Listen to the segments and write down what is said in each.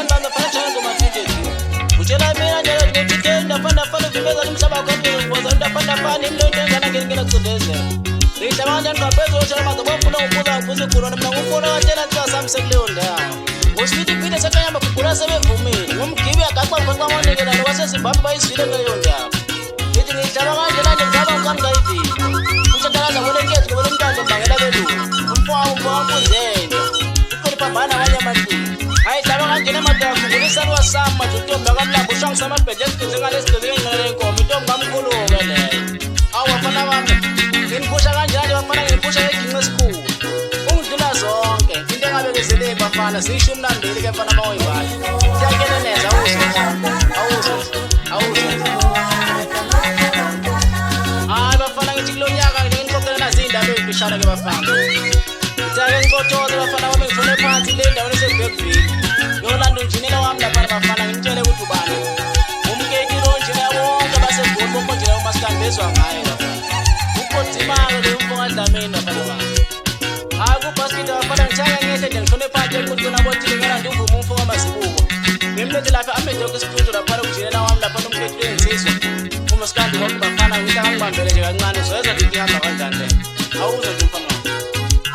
abantu bazofana ngoma thinjeti utshela mina nje ukuthi ke ndafanda vimeza umhlaba kwamina ngoza ndafanda into engana ngena kucindezela ngihlaba kanjani ngaphezu utshela maze bofuna ukubuza igurwana mina ngufuna watshela ntsika sami sekuleyo ndawo ngosifithi phinde sekanyamba kugula sebevumile ngumgibi agaxaxaxamonekela lokwasezimbabwe bayizwile kuleyo ndawo ngithi ngihlaba kanjena nje ngizaba ngani ngayivile utshakalaza kwelenkethi ngobele umntando mbangela belungu umfowampunzenda ukhulipambana abanye amahlini ayihlaba kanjena emadala khumbulisa lwasami mathi untombi akamlambo ushangisa amabhedle esigqize ngalesigqize ngenqele yenkomo intombi kamkhulu-ke leyo awu bafana bami nginiphusha kanjena nje bafana nginiphusha ngeginqa esikhulu ungidlula zonke into engabekezeleki bafana ziyisho mnandeli-ke mfana mawoyibala siyakeneneza hayi bafana ngithi kulo nyaka nje ngixoxelana ziy'ndaba ey'mfishane-ke bafana siyake ngixotshoze bafana bami ngithole phansi le ndaweni esebhekville yolanda unjinela wami laphana bafana ngimtshele ukuthi ubani umkeki lo njinela wonke basegoli bonke njinela umasikandi bezwa ngaye bafana ukodimake le umfongadlameni bafana bami hayi kubhaskidi bafana ngishaya ngehle nje ngithole phansi enkutshona botile ngelanda uvuma umfo wamazibuko ngimlethe lapha amedokho esitudio laphana unjinela wami laphana umkeki lo engizizwa umasikandi konke bafana ngithi angibambele nje kancane uzoyeza ukuthi ihamba kanjani le awuzwe nje umfana wami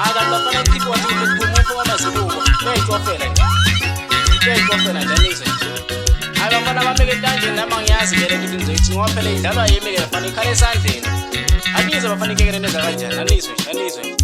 akanti bafana kukhiphi wathi uvuma umfo wamazibuko beyayitofela nje kuyayikofela nje anizwe hayi bafana bameke etanjeni nama ngiyazi vele ukuthi nizoyithi ngoba phela idlalwa yimi-ke bafana ikhala esandleni anizwe bafana ikekeleneza kanjani anizwe